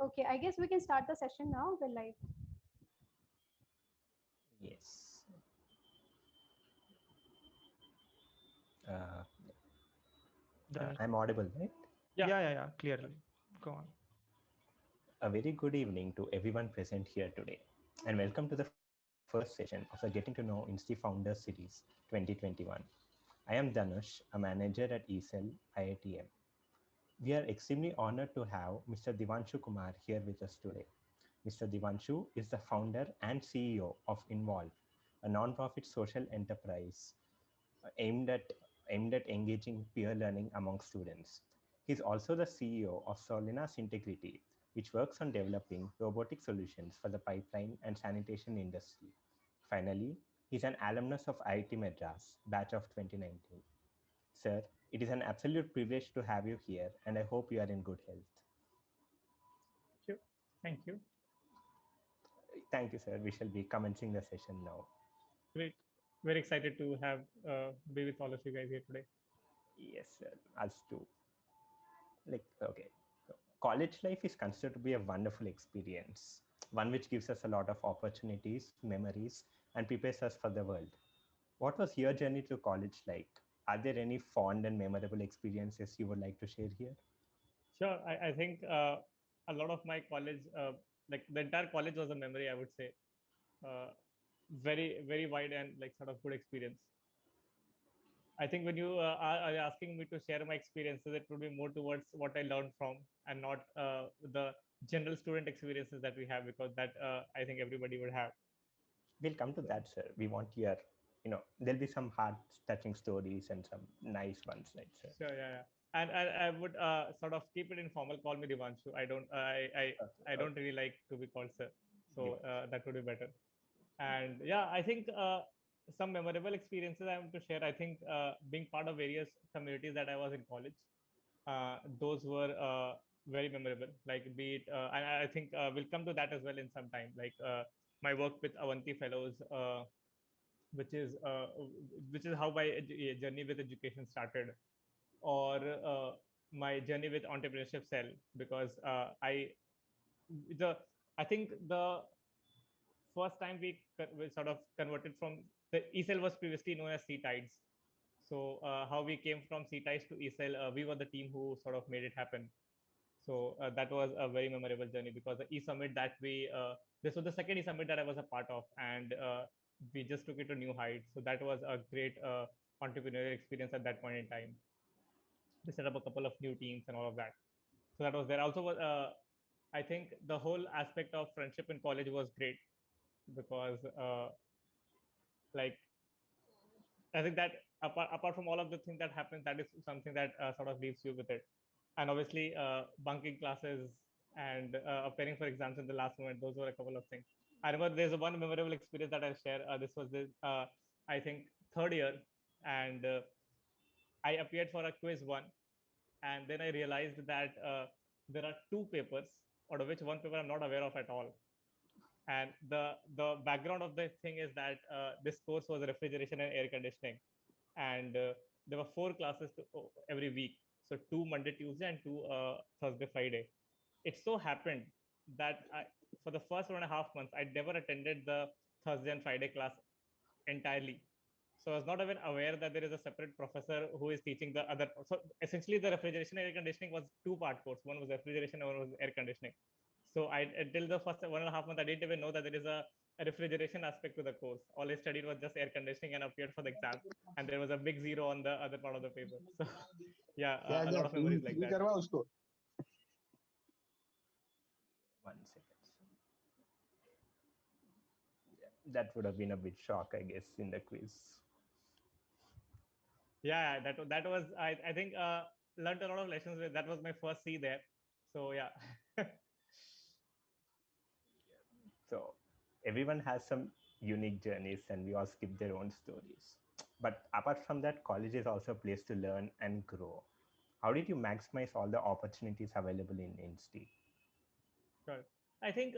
Okay, I guess we can start the session now. We're live. Yes. Uh, Then I'm audible, right? yeah, clearly. Go on. A very good evening to everyone present here today, and welcome to the first session of the Getting to Know Insti Founders Series 2021. I am Dhanush, a manager at ESL IITM. We are extremely honored to have Mr. Divanshu Kumar here with us today. Mr. Divanshu is the founder and CEO of Involve, a non-profit social enterprise aimed at engaging peer learning among students. He's also the CEO of Solinas Integrity, which works on developing robotic solutions for the pipeline and sanitation industry. Finally, he's an alumnus of IIT Madras, batch of 2019. Sir, it is an absolute privilege to have you here, and I hope you are in good health. Thank you. Thank you, sir. We shall be commencing the session now. Great. Very excited to have be with all of you guys here today. Yes, sir. Us too. Okay. So college life is considered to be a wonderful experience, one which gives us a lot of opportunities, memories, and prepares us for the world. What was your journey to college like? Are there any fond and memorable experiences you would like to share here? Sure. I think a lot of my college, like the entire college was a memory, I would say. Uh, very wide and like sort of good experience. I think when you are asking me to share my experiences, it would be more towards what I learned from and not the general student experiences that we have, because that I think everybody would have. We'll come to So, that, sir. We want your, there'll be some heart touching stories and some nice ones, right, sir? sure, yeah. And I would sort of keep it informal. Call me Divyanshu. I don't Okay. really like to be called sir, so Divyanshu. that would be better. And yeah, I think some memorable experiences I want to share. I think being part of various communities that I was in college, those were very memorable. Like be it, and I think we'll come to that as well in some time. Like my work with Avanti Fellows, which is uh, which is how my journey with education started, or my journey with entrepreneurship cell, because the I think the first time we sort of converted from the ESL was previously known as C-Tides. So how we came from C-Tides to ESL, we were the team who sort of made it happen. So that was a very memorable journey, because the e-summit that this was the second e-summit that I was a part of, and we just took it to new heights. So that was a great entrepreneurial experience at that point in time. We set up a couple of new teams and all of that. So that was there. Also, I think the whole aspect of friendship in college was great, because like I think that apart from all of the things that happens, that is something that sort of leaves you with it. And obviously, bunking classes and appearing for exams in the last moment, those were a couple of things. I remember there's one memorable experience that I'll share. This was I think, third year, and I appeared for a quiz one, and then I realized that there are two papers, out of which one paper I'm not aware of at all. And the background of the thing is that this course was refrigeration and air conditioning, and there were 4 classes every week, so 2 Monday Tuesday and 2 Thursday Friday. It so happened that for the first 1.5 months I never attended the Thursday and Friday class entirely. So I was not even aware that there is a separate professor who is teaching the other. So essentially, the refrigeration and air conditioning was two-part course. One was refrigeration, and one was air conditioning. So until the first 1.5 months, I didn't even know that there is a refrigeration aspect to the course. All I studied was just air conditioning and appeared for the exam. And there was a big zero on the other part of the paper. So yeah, क्या a क्या lot of memories like free that. करवा उसको 1 second. Yeah, that would have been a bit shock, I guess, in the quiz. Yeah, that was I think learned a lot of lessons. That was my first C there. So yeah. So everyone has some unique journeys and we all skip their own stories. But apart from that, college is also a place to learn and grow. How did you maximize all the opportunities available in Insti? Sure. I think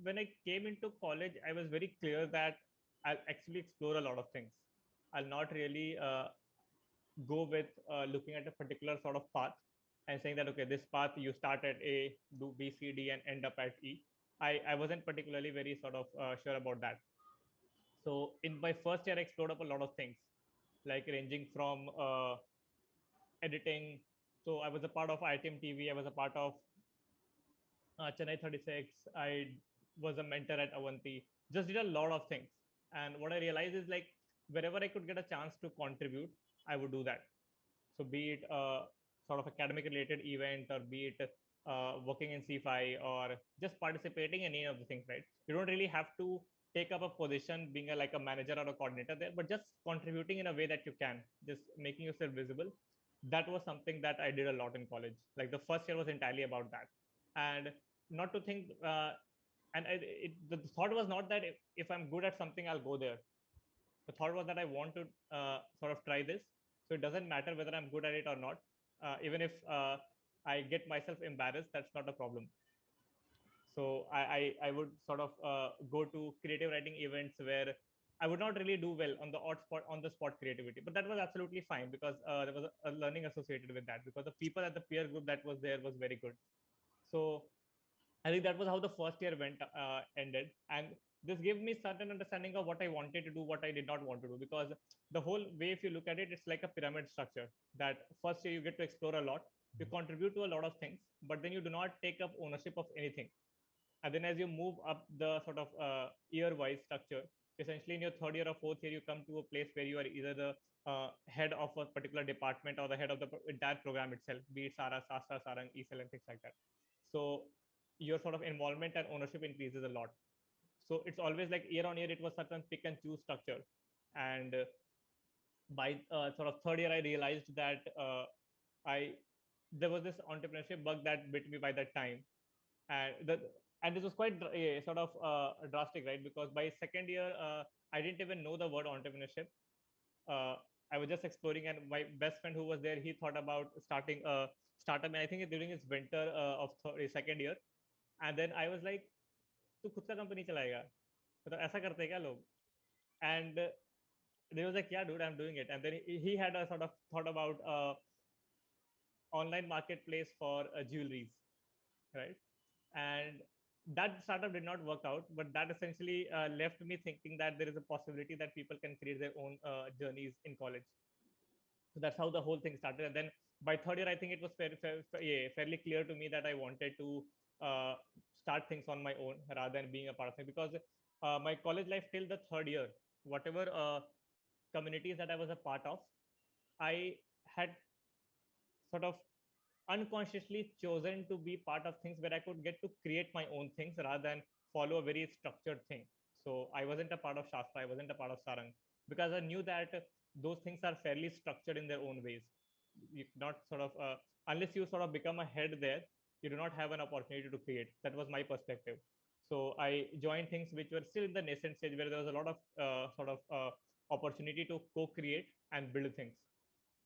when I came into college, I was very clear that I'll actually explore a lot of things. I'll not really go with looking at a particular sort of path. and saying that, okay, this path you start at A, do B, C, D, and end up at E. I wasn't particularly very sort of sure about that. So in my first year, I explored up a lot of things, like ranging from editing. So I was a part of ITM TV. I was a part of Chennai 36. I was a mentor at Avanti. Just did a lot of things. And what I realized is like wherever I could get a chance to contribute, I would do that. So be it sort of academic related event, or be it working in CFI, or just participating in any of the things, right? You don't really have to take up a position being like a manager or a coordinator there, but just contributing in a way that you can, just making yourself visible. That was something that I did a lot in college. Like the first year was entirely about that. And not to think, the thought was not that if I'm good at something, I'll go there. The thought was that I want to sort of try this. So it doesn't matter whether I'm good at it or not. Even if I get myself embarrassed, that's not a problem. So I would sort of go to creative writing events where I would not really do well on the on the spot creativity, but that was absolutely fine because there was a learning associated with that, because the people at the peer group that was there was very good. So I think that was how the first year went ended, and this gave me certain understanding of what I wanted to do, what I did not want to do. Because the whole way, if you look at it, it's like a pyramid structure. That first year you get to explore a lot, you contribute to a lot of things, but then you do not take up ownership of anything. And then as you move up the sort of year-wise structure, essentially in your third year or fourth year, you come to a place where you are either the head of a particular department or the head of the entire program itself, be it Sara, Sastra, Sarang, ESL, and things like that. So your sort of involvement and ownership increases a lot. So it's always like year on year, it was certain pick and choose structure. And by sort of third year, I realized that I there was this entrepreneurship bug that bit me by that time, and this was quite sort of drastic, right? Because by second year, I didn't even know the word entrepreneurship. Uh, I was just exploring, and my best friend who was there, he thought about starting a startup. And I think during his winter of second year, and then I was like, "तू खुद का company चलाएगा? मतलब ऐसा करते हैं क्या लोग?" And they was like, "Yeah, dude, I'm doing it." And then he had a sort of thought about online marketplace for jewelries, right? And that startup did not work out, but that essentially left me thinking that there is a possibility that people can create their own journeys in college. So that's how the whole thing started. And then by third year, I think it was fairly clear to me that I wanted to uh, start things on my own rather than being a part of it. Because my college life till the third year, whatever communities that I was a part of, I had sort of unconsciously chosen to be part of things where I could get to create my own things rather than follow a very structured thing. So I wasn't a part of Shastra, I wasn't a part of Sarang, because I knew that those things are fairly structured in their own ways. You not sort of unless you sort of become a head there, you do not have an opportunity to create. That was my perspective. So I joined things which were still in the nascent stage, where there was a lot of sort of opportunity to co-create and build things.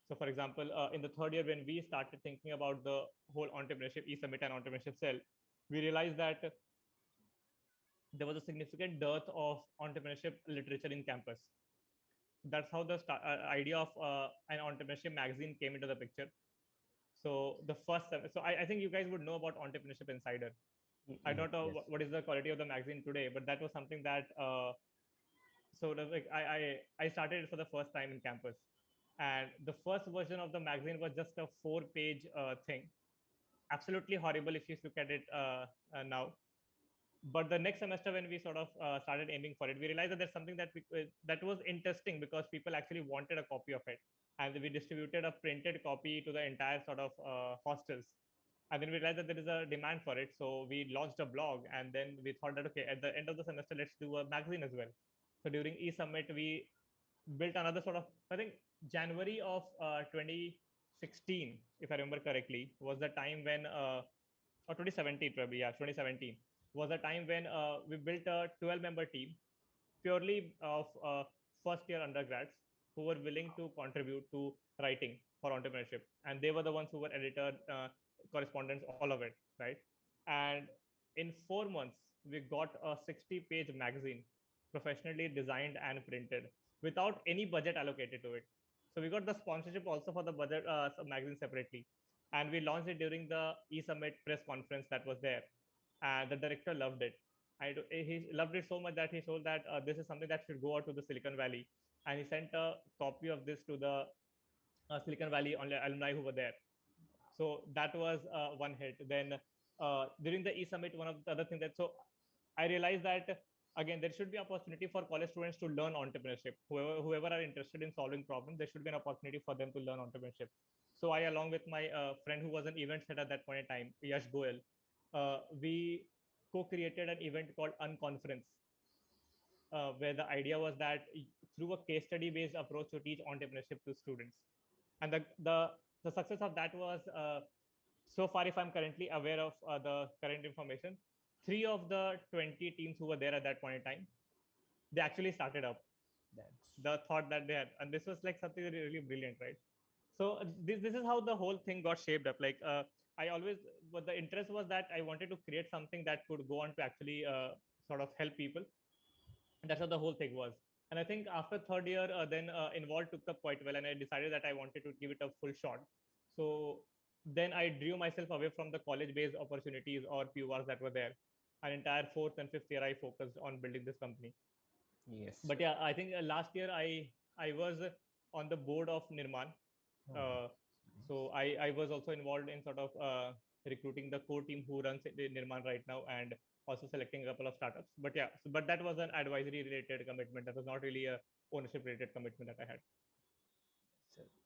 So, for example, in the third year, when we started thinking about the whole entrepreneurship e-summit and entrepreneurship cell, we realized that there was a significant dearth of entrepreneurship literature in campus. That's how the idea of an entrepreneurship magazine came into the picture. So the first, so I think you guys would know about Entrepreneurship Insider. I don't know Yes. what is the quality of the magazine today, but that was something that sort of like I started it for the first time in campus. And the first version of the magazine was just a 4-page thing. Absolutely horrible if you look at it now. But the next semester, when we sort of started aiming for it, we realized that there's something that that was interesting, because people actually wanted a copy of it, and we distributed a printed copy to the entire sort of hostels. And then we realized that there is a demand for it, so we launched a blog. And then we thought that, okay, at the end of the semester, let's do a magazine as well. So during e-summit, we built another sort of, I think January of 2016, if I remember correctly, was the time when or 2017 probably, yeah, 2017 was the time when we built a 12-member team purely of first year undergrads who were willing to contribute to writing for entrepreneurship. And they were the ones who were editor, correspondents, all of it, right? And in 4 months, we got a 60-page magazine, professionally designed and printed, without any budget allocated to it. So we got the sponsorship also for the budget magazine separately. and we launched it during the e-summit press conference that was there, and the director loved it. He loved it so much that he told that this is something that should go out to the Silicon Valley, and he sent a copy of this to the Silicon Valley alumni who were there. So that was one hit. Then during the e-summit, one of the other things that, so I realized that again there should be opportunity for college students to learn entrepreneurship. Whoever are interested in solving problems, there should be an opportunity for them to learn entrepreneurship. So I, along with my friend who was an event head at that point in time, Yash Goel, we co-created an event called Unconference, where the idea was that through a case study based approach to teach entrepreneurship to students. And the success of that was, so far, if I'm currently aware of the current information, 3 of the 20 teams who were there at that point in time, they actually started up. That's The thought that they had, and this was like something really, really brilliant, right? So this is how the whole thing got shaped up. Like I always, but the interest was that I wanted to create something that could go on to actually sort of help people, and that's what the whole thing was. And I think after third year, then Involve took up quite well, and I decided that I wanted to give it a full shot. So then I drew myself away from the college-based opportunities or PURs that were there. An entire fourth and fifth year, I focused on building this company. yes. But yeah, I think last year I was on the board of Nirman. Oh, Uh, nice. so I was also involved in sort of recruiting the core team who runs Nirman right now, and also selecting a couple of startups. But yeah, but that was an advisory related commitment. That was not really a ownership related commitment that I had.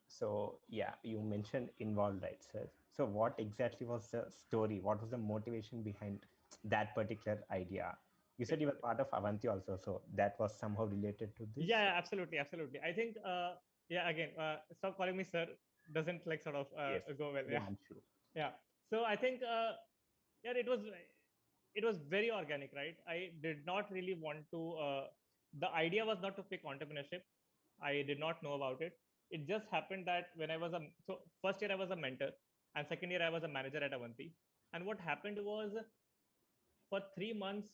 So yeah, you mentioned involved, right, sir? So what exactly was the story? What was the motivation behind that particular idea? You said you were part of Avanti also, so that was somehow related to this. Yeah, absolutely, absolutely. I think yeah, again, stop calling me sir. Doesn't like sort of Yes, go well. Yeah, Divyanshu. yeah. So I think yeah, it was very organic, right? I did not really want to. The idea was not to pick entrepreneurship. I did not know about it. It just happened that when I was so first year I was a mentor, and second year I was a manager at Avanti. And what happened was, for 3 months,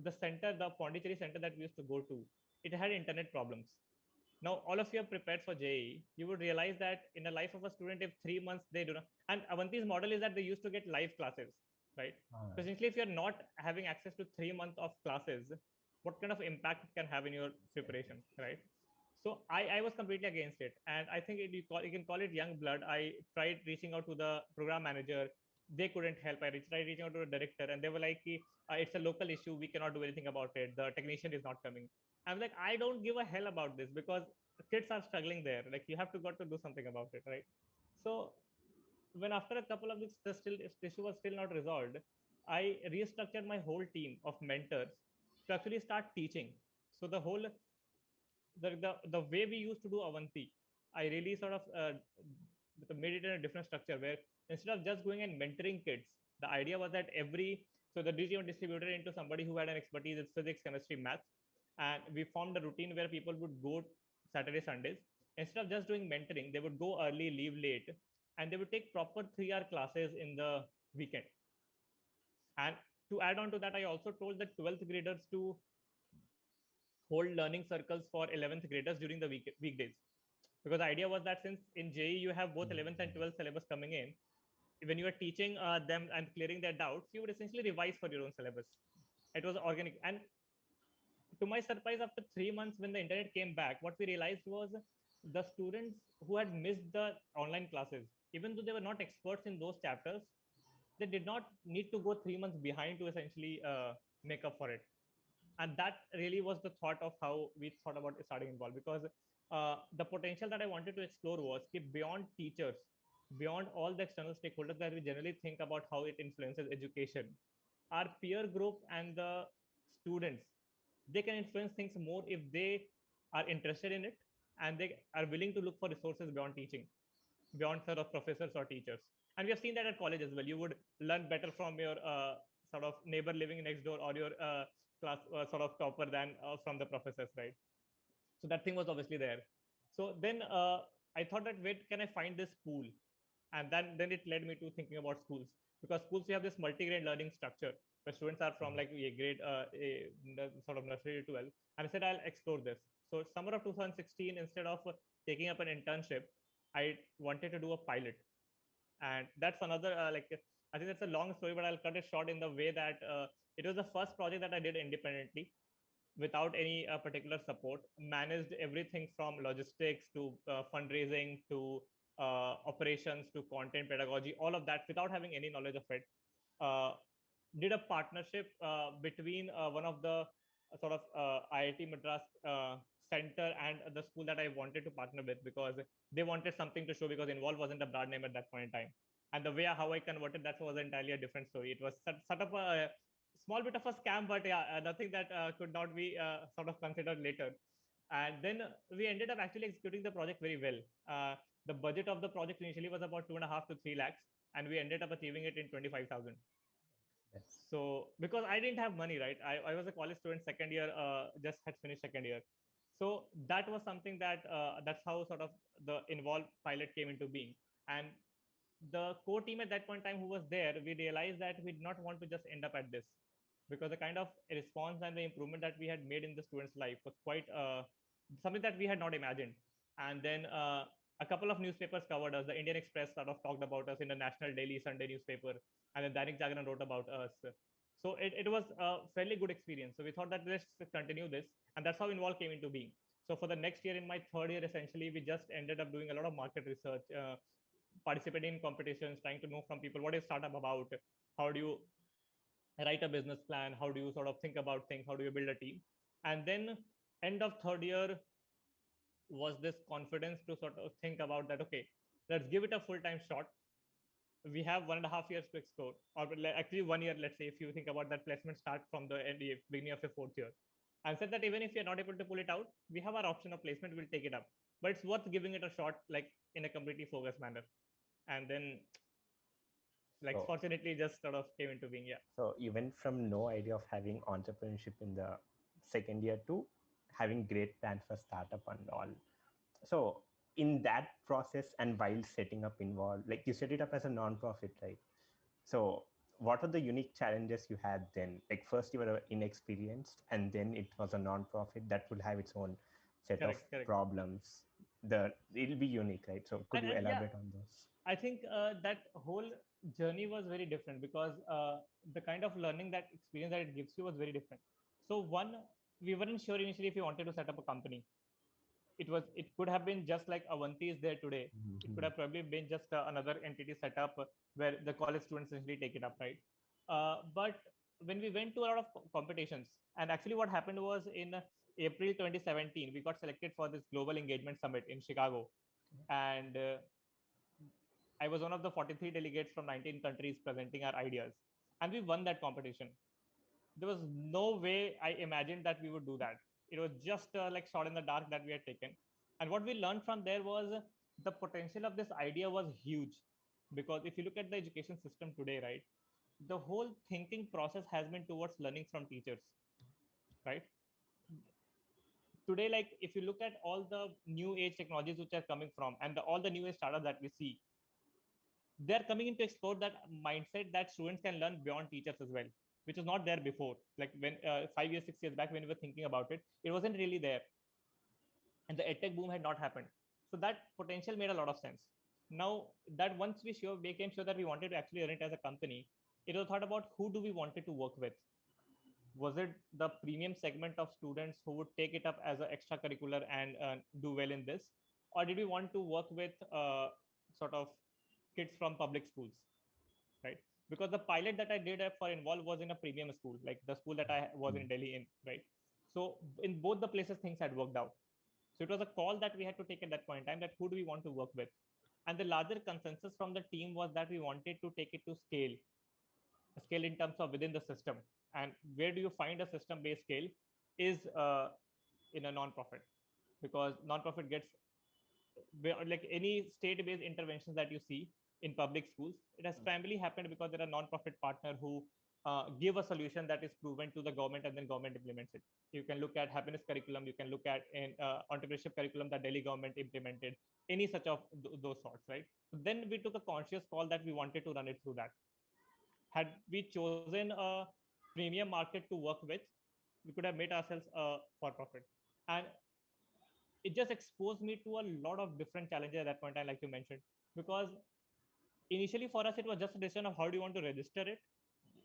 the center, the Pondicherry center that we used to go to, it had internet problems. Now, all of you are prepared for JEE. You would realize that in the life of a student, if 3 months they do not, and Avanti's model is that they used to get live classes, right? So essentially, if you're not having access to 3 months of classes, what kind of impact it can have in your preparation, right? So I was completely against it, and I think you can call it young blood. I tried reaching out to the program manager. They couldn't help. I tried reaching out to the director, and they were like, "It's a local issue. We cannot do anything about it. The technician is not coming." I'm like, I don't give a hell about this, because kids are struggling there. Like, you have to got to do something about it, right? So when after a couple of weeks the issue was still not resolved, I restructured my whole team of mentors to actually start teaching. So the whole the way we used to do Avanti, I really sort of made it in a different structure, where instead of just going and mentoring kids, the idea was that so the DG was distributed into somebody who had an expertise in physics, chemistry, math, and we formed a routine where people would go Saturday, Sundays. Instead of just doing mentoring, they would go early, leave late, and they would take proper 3-hour classes in the weekend. And to add on to that, I also told the 12th graders to hold learning circles for 11th graders during the weekdays. Because the idea was that since in JEE you have both 11th and 12th syllabus coming in, when you are teaching them and clearing their doubts, you would essentially revise for your own syllabus. It was organic. And to my surprise, after 3 months, when the internet came back, what we realized was the students who had missed the online classes, even though they were not experts in those chapters, they did not need to go 3 months behind to essentially make up for it. And that really was the thought of how we thought about starting Involve, because the potential that I wanted to explore was beyond teachers, beyond all the external stakeholders that we generally think about how it influences education, our peer group and the students, they can influence things more if they are interested in it, and they are willing to look for resources beyond teaching, beyond sort of professors or teachers. And we have seen that at college as well. You would learn better from your sort of neighbor living next door, or your class sort of topper, than from the professors, right? So that thing was obviously there. So then I thought that, where can I find this pool? And then it led me to thinking about schools, because schools, we have this multi-grade learning structure where students are from like a grade sort of nursery to 12. And I said I'll explore this. So summer of 2016, instead of taking up an internship, I wanted to do a pilot. And that's another I think that's a long story, but I'll cut it short in the way that it was the first project that I did independently without any particular support. Managed everything from logistics to fundraising to operations to content pedagogy, all of that without having any knowledge of it. uh, did a partnership between one of the sort of IIT Madras center and the school that I wanted to partner with, because they wanted something to show, because Involve wasn't a brand name at that point in time. And the way how I converted that was entirely a different story. It was sort of a small bit of a scam, but yeah, nothing that could not be sort of considered later. And then we ended up actually executing the project very well. The budget of the project initially was about 2.5 to 3 lakhs, and we ended up achieving it in 25,000. That's So because I didn't have money, right? I was a college student, second year, just had finished second year. So that was something that that's how sort of the Involve pilot came into being. And the core team at that point in time who was there, we realized that we did not want to just end up at this, because the kind of response and the improvement that we had made in the students' life was quite something that we had not imagined. And then a couple of newspapers covered us. The Indian Express sort of talked about us in the National Daily Sunday newspaper, and then Dainik Jagran wrote about us. So it was a fairly good experience. So we thought that let's continue this, and that's how Involve came into being. So for the next year, in my third year, essentially, we just ended up doing a lot of market research, participating in competitions, trying to know from people what is startup about, how do you write a business plan, how do you sort of think about things, how do you build a team. And then end of third year was this confidence to sort of think about that, okay, let's give it a full-time shot. We have 1.5 years to explore, or actually 1 year, let's say, if you think about that placement start from the beginning of your fourth year. And said that even if you're not able to pull it out, we have our option of placement, we'll take it up. But it's worth giving it a shot, like in a completely focused manner. And then, like, so. fortunately, just sort of came into being. Yeah. So you went from no idea of having entrepreneurship in the second year to having great plans for startup and all. So in that process and while setting up Involve, like you set it up as a non-profit, right? So what are the unique challenges you had then? Like first you were inexperienced and then it was a non-profit that would have its own set of Correct. problems. It'll be unique, right? So could you And yeah, elaborate on those? I think that whole journey was very different, because the kind of learning, that experience that it gives you was very different. So one, we weren't sure initially if we wanted to set up a company. It could have been just like Avanti is there today. It could Mm-hmm. have probably been just another entity set up where the college students essentially take it up, right? But when we went to a lot of competitions, and actually what happened was in April 2017, we got selected for this global engagement summit in Chicago. And I was one of the 43 delegates from 19 countries presenting our ideas, and we won that competition. There was no way I imagined that we would do that. It was just like shot in the dark that we had taken. And what we learned from there was the potential of this idea was huge. Because if you look at the education system today, right, the whole thinking process has been towards learning from teachers, right? Today, like if you look at all the new age technologies which are coming from, and all the new age startups that we see, they're coming in to explore that mindset that students can learn beyond teachers as well, which was not there before. Like when 5 years, 6 years back, when we were thinking about it, it wasn't really there, and the edtech boom had not happened. So that potential made a lot of sense. Now that once we became sure that we wanted to actually run it as a company, it was thought about who do we wanted to work with. Was it the premium segment of students who would take it up as an extracurricular and do well in this, or did we want to work with sort of kids from public schools, right? Because the pilot that I did for Involve was in a premium school, like the school that I was in Delhi in, right? So in both the places, things had worked out. So it was a call that we had to take at that point in time, that who do we want to work with? And the larger consensus from the team was that we wanted to take it to scale in terms of within the system. And where do you find a system-based scale is in a non-profit, because non-profit gets, like any state-based interventions that you see in public schools, it has primarily happened because there are non-profit partner who give a solution that is proven to the government, and then government implements it. You can look at happiness curriculum, you can look at an entrepreneurship curriculum that Delhi government implemented, any such of those sorts, right? So then we took a conscious call that we wanted to run it through that. Had we chosen a premium market to work with, we could have made ourselves for profit. And it just exposed me to a lot of different challenges at that point in time, like you mentioned, because initially for us, it was just a decision of how do you want to register it.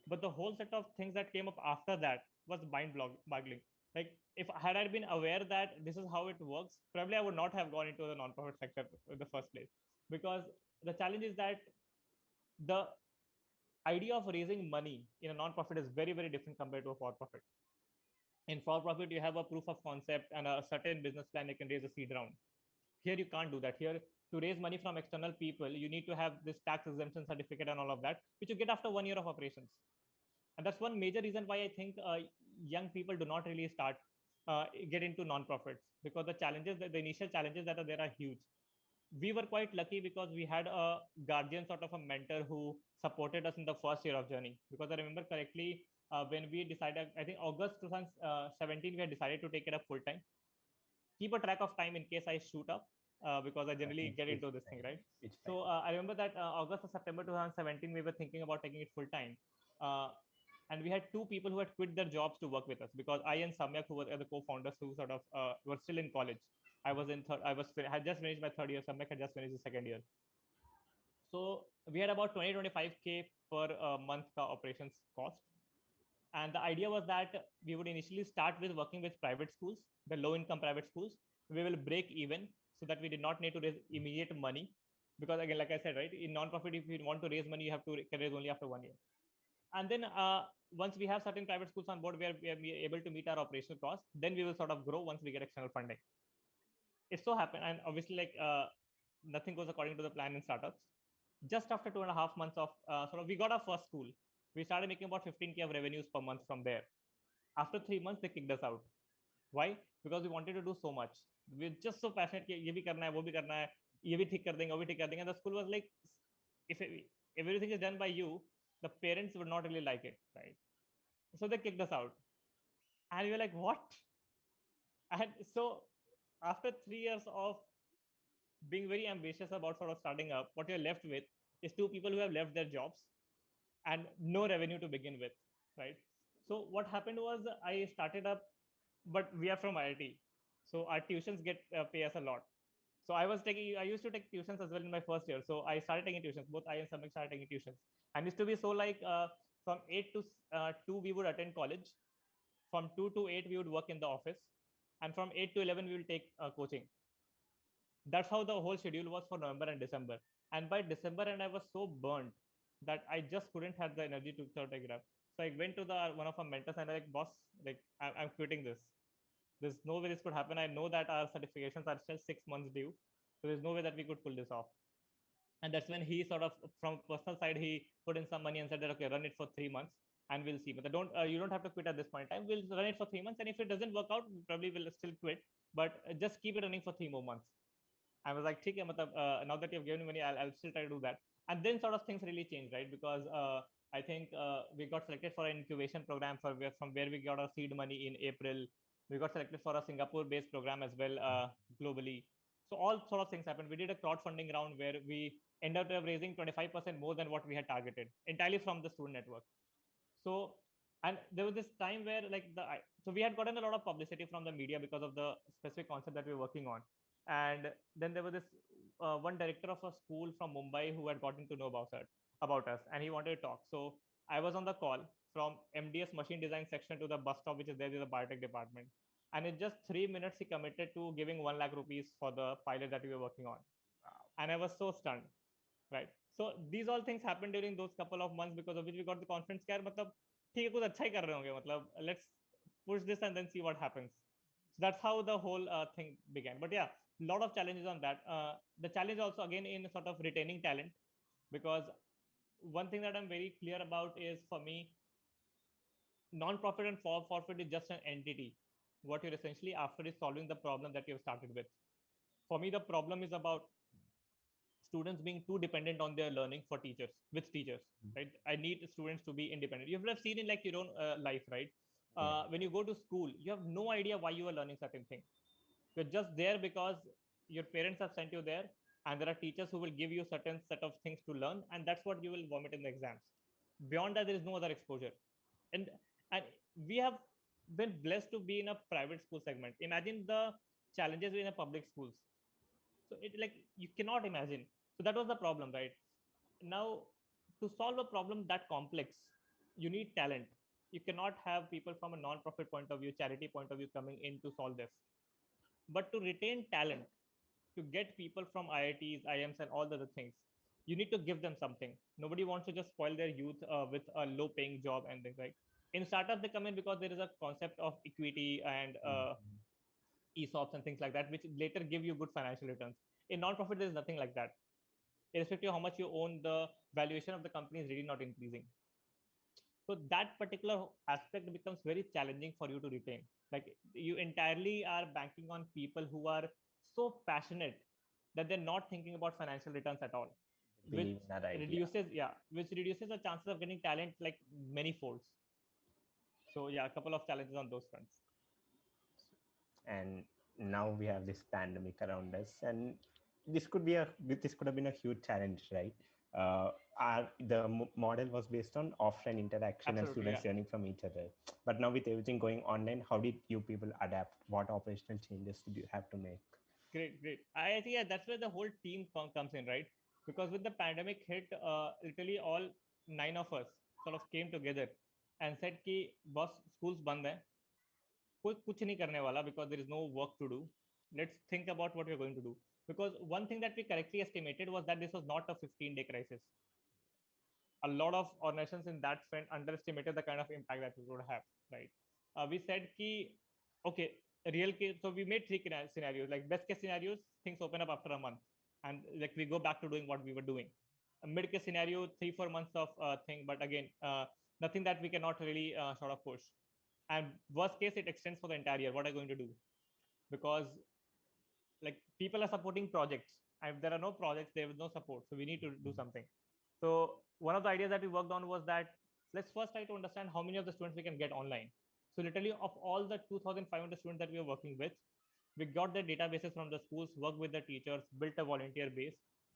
But the whole set of things that came up after that was mind-boggling. Like, if had I been aware that this is how it works, probably I would not have gone into the non-profit sector in the first place. Because the challenge is that the idea of raising money in a non-profit is very, very different compared to a for-profit. In for-profit, you have a proof of concept and a certain business plan. You can raise a seed round. Here, you can't do that. Here, to raise money from external people, you need to have this tax exemption certificate and all of that, which you get after 1 year of operations. And that's one major reason why I think young people do not really start get into non-profits, because the challenges, the initial challenges that are there are huge. We were quite lucky because we had a guardian, sort of a mentor, who supported us in the first year of journey. Because I remember correctly, when we decided, I think August 2017, we had decided to take it up full time. Keep a track of time in case I shoot up, because I generally get into this thing, right? So I remember that August or September 2017, we were thinking about taking it full time. And we had two people who had quit their jobs to work with us, because I and Samyak, who were the co-founders, who sort of were still in college. I was in third. Had just finished my third year. Samyak had just finished his second year. So we had about 20-25K per month operations cost. And the idea was that we would initially start with working with private schools, the low income private schools. We will break even so that we did not need to raise immediate money. Because again, like I said, right, in non-profit, if you want to raise money, you have to raise only after 1 year. And then once we have certain private schools on board where we are able to meet our operational costs, then we will sort of grow once we get external funding. It so happened, and obviously, like, nothing goes according to the plan in startups. Just after 2.5 months of we got our first school. We started making about 15K of revenues per month from there. After 3 months, they kicked us out. Why? Because we wanted to do so much. We're just so passionate. ये भी करना है, वो भी करना है, ये भी ठीक कर देंगे, वो भी ठीक कर देंगे. And the school was like, if everything is done by you, the parents would not really like it, right? So they kicked us out. And we were like, what? And so after 3 years of being very ambitious about sort of starting up, what you're left with is two people who have left their jobs and no revenue to begin with, right? So what happened was, I started up, but we are from IIT, so our tuitions pay us a lot. So I used to take tuitions as well in my first year. So I started taking tuitions. Both I and Samik started taking tuitions. And used to be so, like, from 8 to 2, we would attend college. From 2 to 8, we would work in the office. And from 8 to 11, we will take coaching. That's how the whole schedule was for November and December. And by December, and I was so burnt that I just couldn't have the energy to take it up. So I went to one of our mentors and I like, boss, like, I'm quitting this. There's no way this could happen. I know that our certifications are still 6 months due. So there's no way that we could pull this off. And that's when he sort of, from personal side, he put in some money and said that, okay, run it for 3 months and we'll see. But you don't have to quit at this point in time. We'll run it for 3 months. And if it doesn't work out, we probably will still quit. But just keep it running for 3 more months. I was like, okay, now that you've given me money, I'll still try to do that. And then sort of things really changed, right? Because I think we got selected for an incubation program from where we got our seed money in April. We got selected for a Singapore-based program as well, globally. So all sort of things happened. We did a crowdfunding round where we ended up raising 25% more than what we had targeted, entirely from the student network. So, and there was this time where, like, so we had gotten a lot of publicity from the media because of the specific concept that we were working on. And then there was this one director of a school from Mumbai who had gotten to know about us, and he wanted to talk. So I was on the call from MDS machine design section to the bus stop, which is there in the biotech department. And in just 3 minutes, he committed to giving 1 lakh rupees for the pilot that we were working on. Wow. And I was so stunned, right? So these all things happened during those couple of months, because of which we got the confidence care. मतलब ठीक है, कुछ अच्छा ही कर रहे होंगे, मतलब let's push this and then see what happens. So that's how the whole thing began. But yeah, a lot of challenges on that. The challenge also, again, in sort of retaining talent, because one thing that I'm very clear about is, for me, non-profit and for-profit is just an entity. What you're essentially after is solving the problem that you've started with. For me, the problem is about students being too dependent on their learning with teachers, right? I need students to be independent. You have seen in, like, your own life, right? When you go to school, you have no idea why you are learning certain things. You're just there because your parents have sent you there, and there are teachers who will give you certain set of things to learn, and that's what you will vomit in the exams. Beyond that, there is no other exposure. And we have been blessed to be in a private school segment. Imagine the challenges in a public schools. So it, like, you cannot imagine. So that was the problem, right? Now, to solve a problem that complex, you need talent. You cannot have people from a non-profit point of view, charity point of view coming in to solve this. But to retain talent, to get people from IITs, IIMs, and all the other things, you need to give them something. Nobody wants to just spoil their youth with a low-paying job and things like. In startup, they come in because there is a concept of equity and ESOPs and things like that, which later give you good financial returns. In non-profit, there is nothing like that. Irrespective of how much you own, the valuation of the company is really not increasing. So that particular aspect becomes very challenging for you to retain. Like you entirely are banking on people who are so passionate that they're not thinking about financial returns at all, which Believe in that idea. reduces the chances of getting talent like many folds. So yeah, a couple of challenges on those fronts. And now we have this pandemic around us, and this could have been a huge challenge, right? The model was based on offline interaction and Absolutely, yeah. students learning from each other, but now with everything going online, how did you people adapt? What operational changes did you have to make? Great. I think yeah, that's where the whole team comes in, right? Because with the pandemic hit, literally all 9 of us sort of came together and said कि boss schools बंद है, कोई कुछ नहीं करने वाला because there is no work to do. Let's think about what we're going to do. Because one thing that we correctly estimated was that this was not a 15-day crisis. A lot of organizations in that front underestimated the kind of impact that we would have, right? We said ki, okay, real case. So we made three scenarios. Like best case scenarios, things open up after a month, and like we go back to doing what we were doing. A mid case scenario, 3-4 months of thing, but again, nothing that we cannot really sort of push. And worst case, it extends for the entire year. What are you going to do? Because like people are supporting projects, and if there are no projects, there is no support, so we need to do something. So one of the ideas that we worked on was that let's first try to understand how many of the students we can get online. So literally of all the 2,500 students that we are working with, we got the databases from the schools, worked with the teachers, built a volunteer base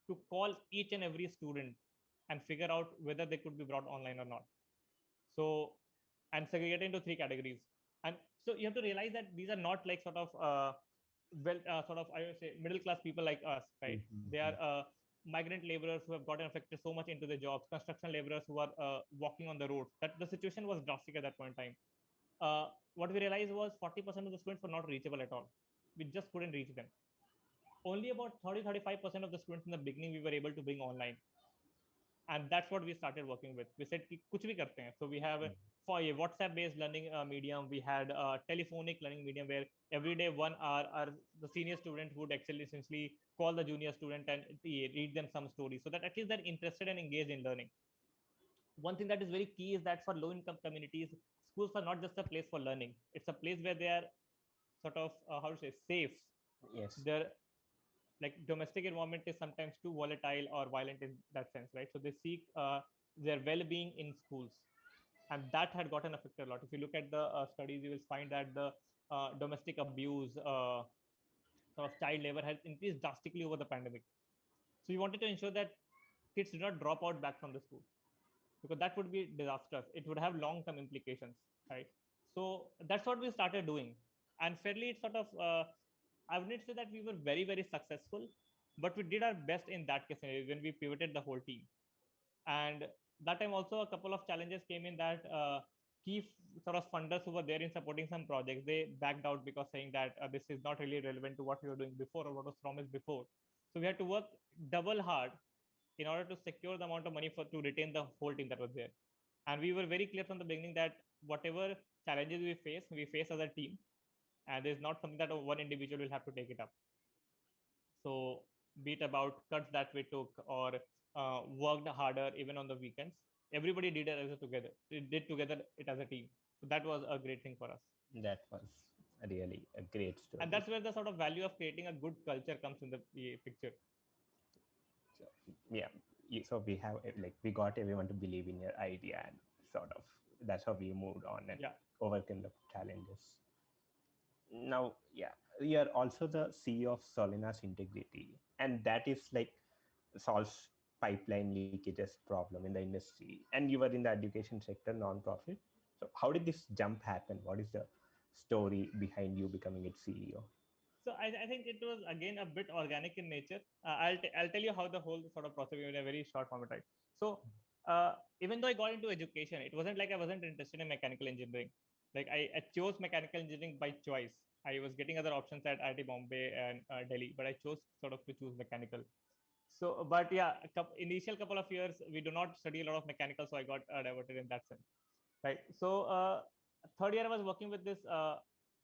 to call each and every student and figure out whether they could be brought online or not. So, and segregate into three categories. And so you have to realize that these are not like sort of sort of, I would say, middle class people like us, right? They are migrant laborers who have gotten affected so much into their jobs, construction laborers who are walking on the roads. That the situation was drastic at that point in time. What we realized was 40% of the students were not reachable at all. We just couldn't reach them. Only about 30-35% of the students in the beginning we were able to bring online, and that's what we started working with. We said कि कुछ भी करते हैं. So we have for a WhatsApp based learning medium, we had a telephonic learning medium where every day 1 hour the senior student would actually essentially call the junior student and read them some stories, so that at least they're interested and engaged in learning. One thing that is very key is that for low income communities, schools are not just a place for learning. It's a place where they are sort of how to say safe. Yes. They're like domestic environment is sometimes too volatile or violent in that sense, right? So they seek their well-being in schools, and that had gotten affected a lot. If you look at the studies, you will find that the domestic abuse, sort of child labor has increased drastically over the pandemic. So we wanted to ensure that kids do not drop out back from the school, because that would be disastrous. It would have long-term implications, right? So that's what we started doing, and fairly, it's sort of I wouldn't say that we were very successful, but we did our best in that case scenario when we pivoted the whole team. And that time also a couple of challenges came in that sort of funders who were there in supporting some projects, they backed out because saying that this is not really relevant to what we were doing before or what was promised before. So we had to work double hard in order to secure the amount of money to retain the whole team that was there. And we were very clear from the beginning that whatever challenges we face as a team, and there's not something that one individual will have to take it up. So be it about cuts that we took or worked harder even on the weekends, everybody did it as a team. So that was a great thing for us. That was really a great story. And that's where the sort of value of creating a good culture comes in the picture. So, yeah, so we have like we got everyone to believe in your idea, and sort of that's how we moved on and overcome the challenges. Now, yeah, we are also the CEO of Solina's Integrity, and that is like solves pipeline leakages problem in the industry. And you were in the education sector, non-profit. So how did this jump happen? What is the story behind you becoming its CEO? So I think it was again a bit organic in nature. I'll tell you how the whole sort of process in a very short format, right? So even though I got into education, it wasn't like I wasn't interested in mechanical engineering. Like I chose mechanical engineering by choice. I was getting other options at IIT Bombay and Delhi, but I chose sort of to choose mechanical. So, but yeah, initial couple of years we do not study a lot of mechanical, so I got diverted in that sense, right? So, third year I was working with this.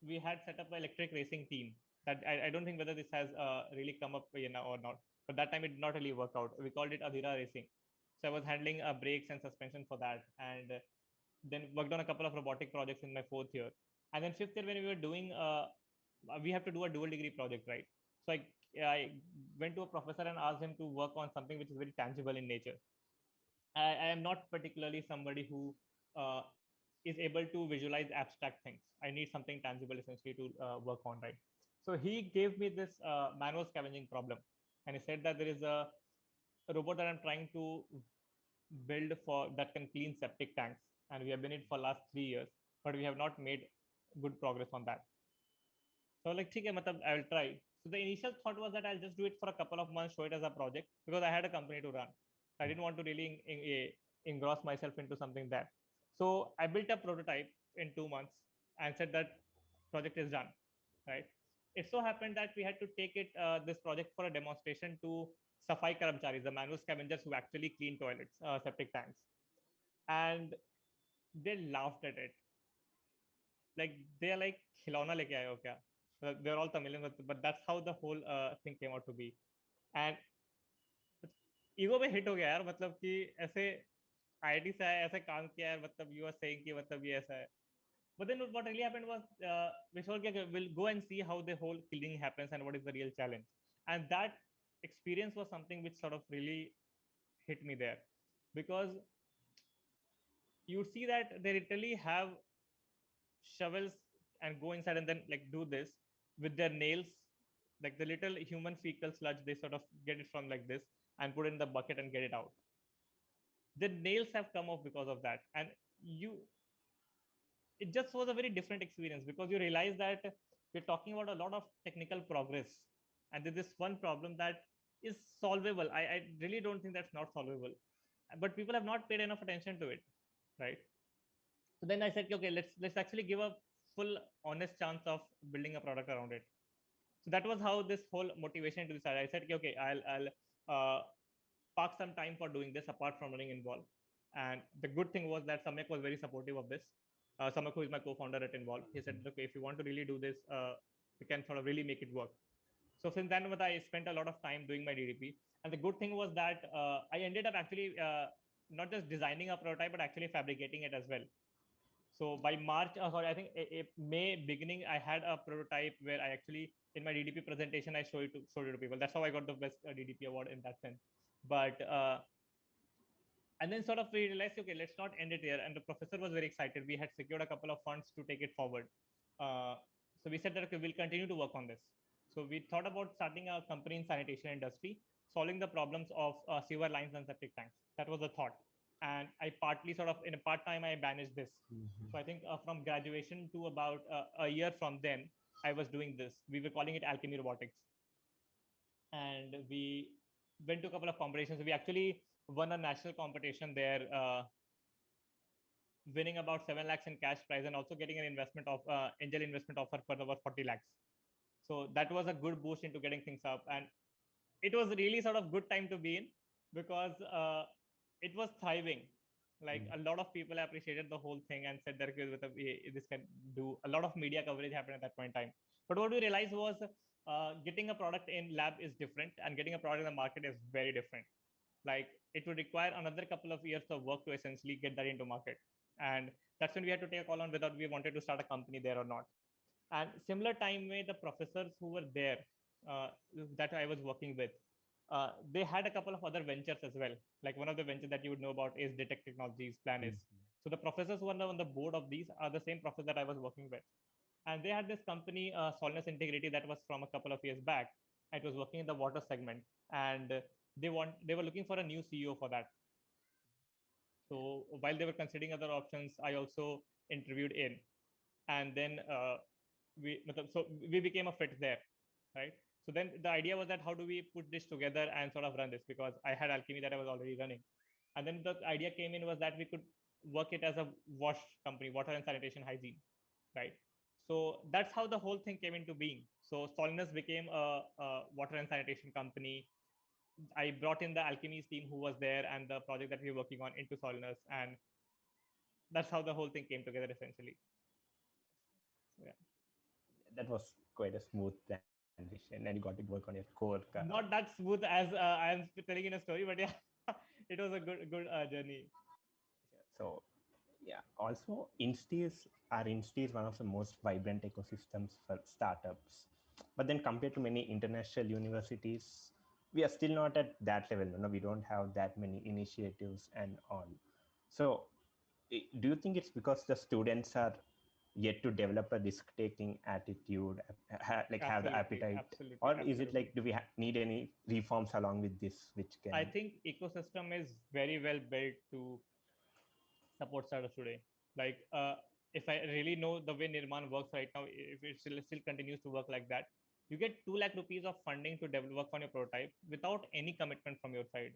We had set up an electric racing team. That I don't think whether this has really come up or not. But that time it did not really work out. We called it Adhira Racing. So I was handling brakes and suspension for that, and then worked on a couple of robotic projects in my fourth year. And then fifth year when we were doing, we have to do a dual degree project, right? So I went to a professor and asked him to work on something which is very tangible in nature. I am not particularly somebody who uh, is able to visualize abstract things. I need something tangible essentially to work on, right? So he gave me this manual scavenging problem, and he said that there is a robot that I'm trying to build for that can clean septic tanks, and we have been it for last 3 years, but we have not made good progress on that. So like, okay, I will try. So the initial thought was that I'll just do it for a couple of months, show it as a project because I had a company to run. I didn't want to really engross myself into something that. So I built a prototype in 2 months and said that project is done, right? It so happened that we had to take it this project for a demonstration to Safai Karamcharis, the manual scavengers who actually clean toilets, septic tanks, and they laughed at it. Like they're like खिलौना लेके आए हो क्या? They're all Tamilian, but that's how the whole thing came out to be. And ego में hit हो गया यार, मतलब कि ऐसे आईआईटी से आया, ऐसे काम किया है, मतलब यू आर सेइंग कि मतलब ये ऐसा है. But then what really happened was we thought okay, we'll go and see how the whole killing happens and what is the real challenge. And that experience was something which sort of really hit me there, because you see that they literally have shovels and go inside and then like do this with their nails, like the little human fecal sludge, they sort of get it from like this and put it in the bucket and get it out. The nails have come off because of that, and you it just was a very different experience because you realize that we're talking about a lot of technical progress, and there's this one problem that is solvable. I really don't think that's not solvable, but people have not paid enough attention to it, right? So then I said, okay, let's actually give a full honest chance of building a product around it. So that was how this whole motivation to decide. I said, okay, I'll park some time for doing this apart from running Involve. And the good thing was that Samyak was very supportive of this. Samyak, who is my co-founder at Involve, he said, okay, if you want to really do this, we can sort of really make it work. So since then, I spent a lot of time doing my DDP. And the good thing was that I ended up actually not just designing a prototype, but actually fabricating it as well. So by March, sorry, I think May beginning, I had a prototype where I actually, in my DDP presentation, I showed it to people. That's how I got the best DDP award in that sense. But and then sort of we realized, okay, let's not end it here. And the professor was very excited. We had secured a couple of funds to take it forward. So we said that okay, we'll continue to work on this. So we thought about starting a company in sanitation industry, solving the problems of sewer lines and septic tanks. That was the thought. And I partly sort of in a part time I managed this. So I think from graduation to about a year from then, I was doing this. We were calling it Alchemy Robotics, and we went to a couple of competitions. We actually won a national competition there, winning about 7 lakhs in cash prize and also getting an investment of angel investment offer for over 40 lakhs. So that was a good boost into getting things up. And it was really sort of good time to be in because it was thriving. Like a lot of people appreciated the whole thing and said that okay, this can do a lot of media coverage happened at that point in time. But what we realized was getting a product in lab is different and getting a product in the market is very different. Like it would require another couple of years of work to essentially get that into market. And that's when we had to take a call on whether we wanted to start a company there or not. And similar time way, the professors who were there uh, that I was working with, they had a couple of other ventures as well. Like one of the ventures that you would know about is Detect Technologies, Plan is. So the professors who are on the board of these are the same professors that I was working with. And they had this company, Solness Integrity, that was from a couple of years back. It was working in the water segment. And they were looking for a new CEO for that. So while they were considering other options, I also interviewed in. And then we became a fit there. right? So then the idea was that how do we put this together and sort of run this, because I had alchemy that I was already running. And then the idea came in was that we could work it as a wash company, water and sanitation hygiene, right? So that's how the whole thing came into being. So Solinus became a water and sanitation company. I brought in the alchemies team who was there and the project that we were working on into Solinus, and that's how the whole thing came together essentially. So, yeah. That was quite a smooth transition, and you got to work on your core. Not that smooth as I am telling in a story, but yeah, it was a good journey. So yeah, also Insti is one of the most vibrant ecosystems for startups. But then compared to many international universities, we are still not at that level. You know, we don't have that many initiatives and all. So do you think it's because the students are yet to develop a risk-taking attitude, like have the Absolutely, appetite, absolutely, or is it absolutely. like do we need any reforms along with this, which can? I think ecosystem is very well built to support startups today. Like, if I really know the way Nirman works right now, if it still continues to work like that, you get 2 lakh rupees of funding to develop work on your prototype without any commitment from your side.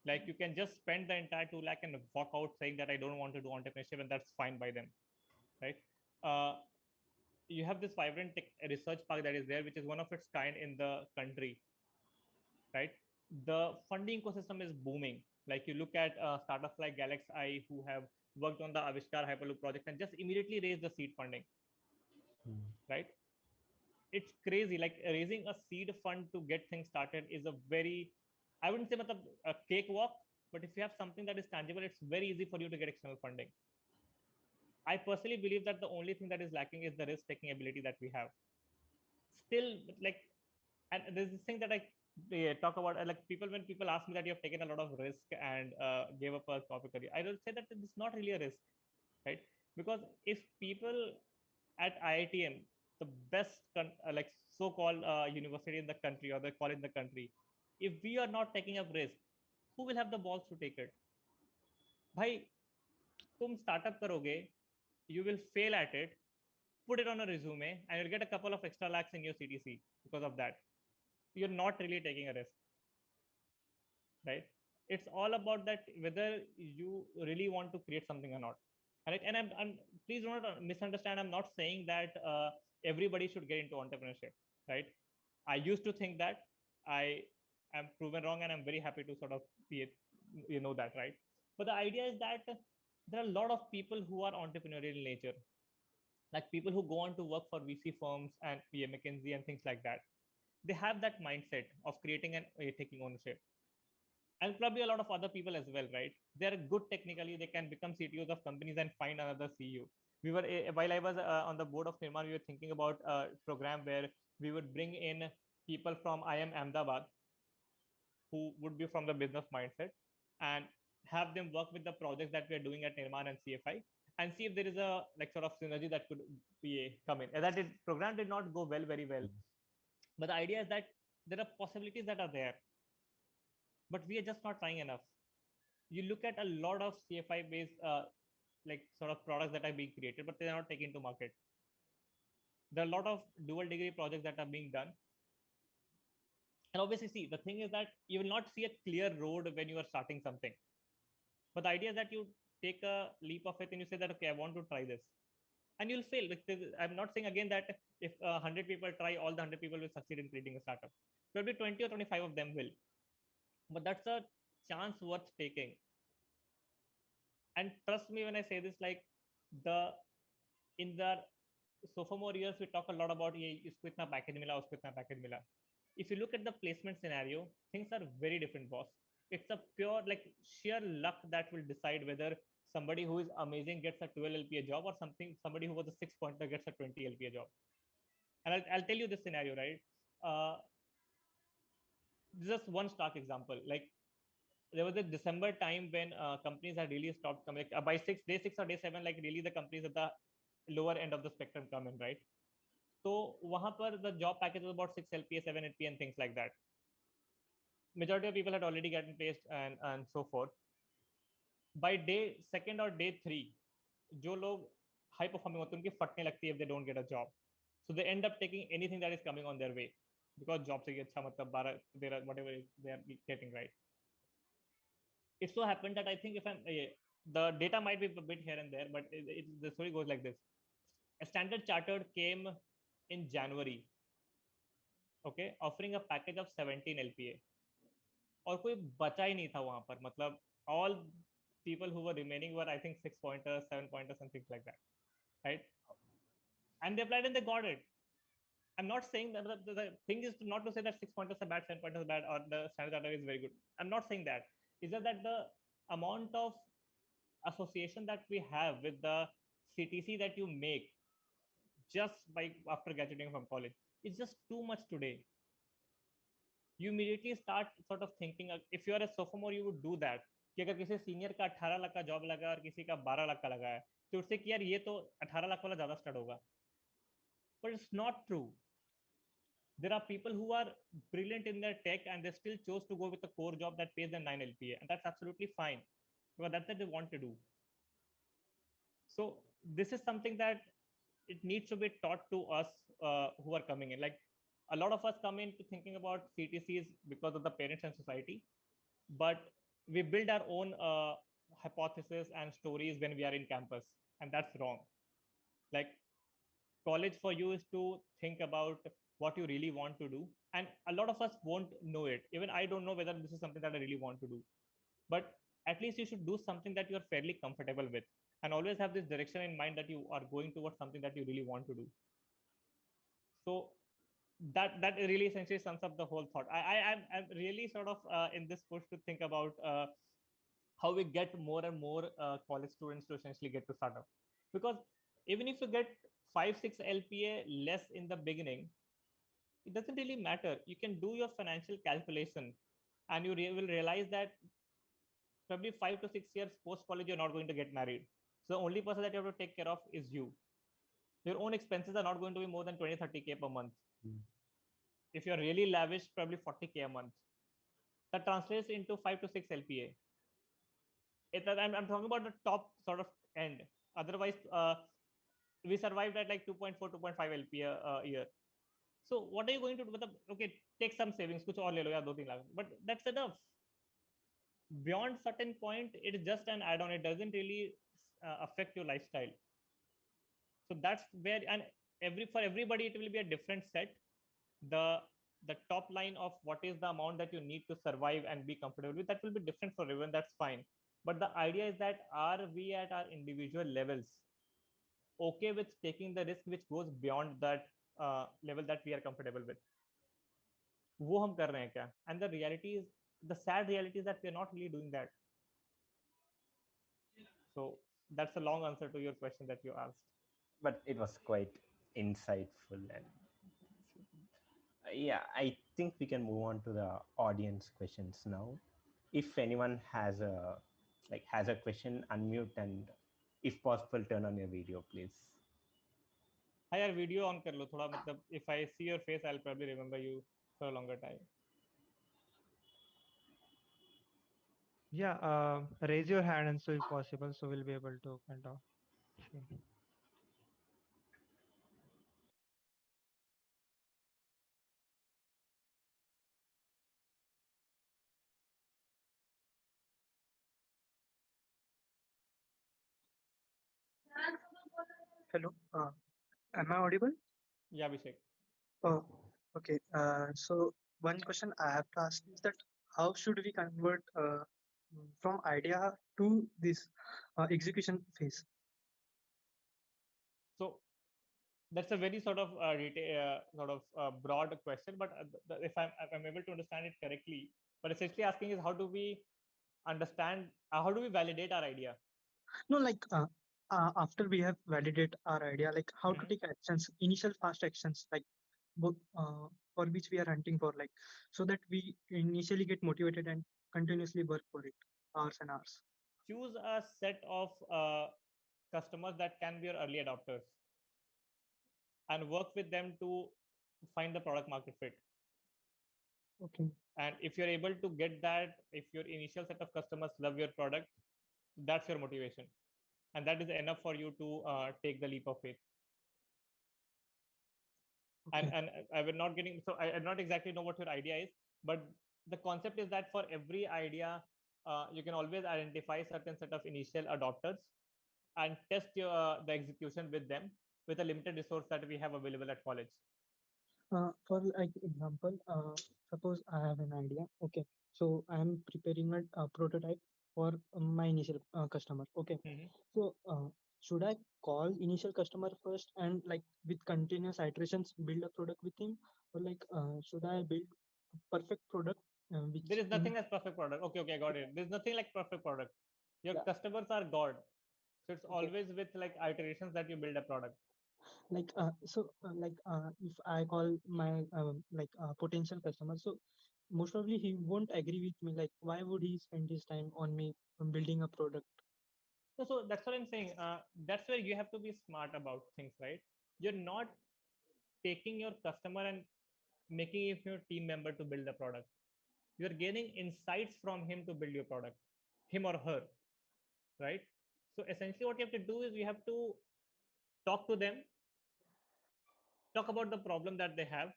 Like, you can just spend the entire 2 lakh and walk out saying that I don't want to do entrepreneurship, and that's fine by them, right? Uh, you have this vibrant research park that is there, which is one of its kind in the country, right? The funding ecosystem is booming. Like, you look at startups like Galaxy, who have worked on the Avishkar Hyperloop project and just immediately raised the seed funding, right? It's crazy. Like, raising a seed fund to get things started is a very, I wouldn't say a cakewalk, but if you have something that is tangible, it's very easy for you to get external funding. I personally believe that the only thing that is lacking is the risk taking ability that we have. Still, like, and there's this thing that I talk about, like, when people ask me that you have taken a lot of risk and gave up a corporate career, I will say that it's not really a risk, right? Because if people at IITM, the best like so-called university in the country, or the college in the country, if we are not taking up risk, who will have the balls to take it? Bhai, tum startup karoge, you will fail at it, put it on a resume, and you'll get a couple of extra lakhs in your CTC because of that. You're not really taking a risk, right? It's all about that whether you really want to create something or not. And I'm please do not misunderstand. I'm not saying that everybody should get into entrepreneurship, right? I used to think that. I am proven wrong, and I'm very happy to sort of be it, that, right? But the idea is that there are a lot of people who are entrepreneurial in nature, like people who go on to work for VC firms and McKinsey and things like that. They have that mindset of creating and taking ownership, and probably a lot of other people as well, right? They're good technically, they can become CTOs of companies and find another CEO. While I was on the board of Nirman, we were thinking about a program where we would bring in people from IIM Ahmedabad who would be from the business mindset, and have them work with the projects that we are doing at Nirman and CFI, and see if there is a like sort of synergy that could be come in. And program did not go very well, but the idea is that there are possibilities that are there, but we are just not trying enough. You look at a lot of CFI based like sort of products that are being created, but they are not taken to market. There are a lot of dual degree projects that are being done. And obviously, see, the thing is that you will not see a clear road when you are starting something. But the idea is that you take a leap of faith and you say that, okay, I want to try this. And you'll fail. I'm not saying again that if 100 people try, all the 100 people will succeed in creating a startup. Probably 20 or 25 of them will. But that's a chance worth taking. And trust me when I say this, like, the in the sophomore years, we talk a lot about इसको इतना package मिला, उसको इतना package मिला. If you look at the placement scenario, things are very different, boss. It's a pure like sheer luck that will decide whether somebody who is amazing gets a 12 LPA job, or somebody who was a 6 pointer gets a 20 LPA job. And I'll tell you this scenario, right? Uh, just one stark example. Like, there was a December time when companies had really stopped coming. By day 6 or day 7, like really the companies at the lower end of the spectrum come in, right? So wahan par the job package was about 6 LPA, 7 LPA, and things like that. Majority of people had already gotten placed, and so forth. By day second or day 3, जो लोग high performing होते हैं उनकी फटने लगती है if they don't get a job. So they end up taking anything that is coming on their way. because job se acha matlab 12 there whatever they are getting, right? It so happened that I think if I'm the data might be a bit here and there, but the story goes like this. A Standard Chartered came in January, okay, offering a package of 17 LPA, और कोई बचा ही नहीं था वहां पर, मतलब all people who were remaining were I think 6 pointers, 7 pointers, and things like that, right? And they applied and they got it. I'm not saying that the thing is not to say that 6 pointers are bad, 7 pointers are bad, or the Standard Chartered is very good. I'm not saying that. It's just that the amount of association that we have with the CTC that you make just by after graduating from college is just too much today. You immediately start sort of thinking, if you are a sophomore you would do that, कि अगर किसी senior का 18 लाख का job लगा और किसी का 12 लाख का लगा है तो उससे कि यार ये तो 18 लाख वाला ज्यादा स्टार्ट होगा, but it's not true. There are people who are brilliant in their tech and they still chose to go with a core job that pays them 9 LPA, and that's absolutely fine because that's what they want to do. So this is something that it needs to be taught to us who are coming in. Like a lot of us come into thinking about CTCs because of the parents and society, but we build our own hypothesis and stories when we are in campus, and that's wrong. Like college for you is to think about what you really want to do, and a lot of us won't know it. Even I don't know whether this is something that I really want to do, but at least you should do something that you're fairly comfortable with, and always have this direction in mind that you are going towards something that you really want to do. So that really essentially sums up the whole thought. I'm really sort of in this push to think about how we get more and more college students to essentially get to startup, because even if you get 5-6 LPA less in the beginning, it doesn't really matter. You can do your financial calculation and you will realize that probably 5 to 6 years post college you're not going to get married, so the only person that you have to take care of is you. Your own expenses are not going to be more than 20-30K per month. If you're really lavish, probably 40K a month. That translates into 5 to 6 LPA. I'm talking about the top sort of end. Otherwise we survived at like 2.4 2.5 LPA a year. So what are you going to do with the, okay, take some savings, kuch aur le lo ya 2-3 lakh, but that's enough. Beyond certain point it is just an add-on. It doesn't really affect your lifestyle. So that's where, and for everybody it will be a different set. The top line of what is the amount that you need to survive and be comfortable with, that will be different for everyone. That's fine, but the idea is that are we at our individual levels okay with taking the risk which goes beyond that level that we are comfortable with? वो हम कर रहे हैं क्या? And the reality is, the sad reality is that we are not really doing that. So that's a long answer to your question that you asked, but it was quite insightful. And yeah, I think we can move on to the audience questions now. If anyone has a question, unmute, and if possible turn on your video, please. हाँ यार video on कर लो थोड़ा, मतलब if I see your face I'll probably remember you for a longer time. Yeah, raise your hand and so if possible, so we'll be able to kind of see. Hello, am I audible? Yeah, Abhishek. Oh, okay. So one question I have to ask is that how should we convert from idea to this execution phase? So that's a very sort of broad question, but if I'm able to understand it correctly, but essentially asking is how do we understand, how do we validate our idea? No, like after we have validated our idea, like how to take actions, initial fast actions, like both for which we are hunting for, like so that we initially get motivated and continuously work for it, hours and hours. Choose a set of customers that can be your early adopters and work with them to find the product market fit. Okay. And if you're able to get that, if your initial set of customers love your product, that's your motivation, and that is enough for you to take the leap of faith. Okay. And I will not getting, so I not exactly know what your idea is, but the concept is that for every idea, you can always identify certain set of initial adopters and test your the execution with them with a limited resource that we have available at college. For like example, suppose I have an idea. Okay, so I am preparing a prototype for my initial customer. Okay, Mm-hmm. so should I call initial customer first and like with continuous iterations build a product with him, or like should I build a perfect product There which is nothing as perfect product. Okay, okay, I got it. There's nothing like perfect product. Your yeah, customers are God, so it's okay, always with like iterations that you build a product. like if I call my potential customer, so most probably he won't agree with me. Like why would he spend his time on me building a product? So that's what I'm saying. That's where you have to be smart about things, right? You're not taking your customer and making him your team member to build the product. You're gaining insights from him to build your product, him or her, right? So essentially, what you have to do is you have to talk to them, talk about the problem that they have,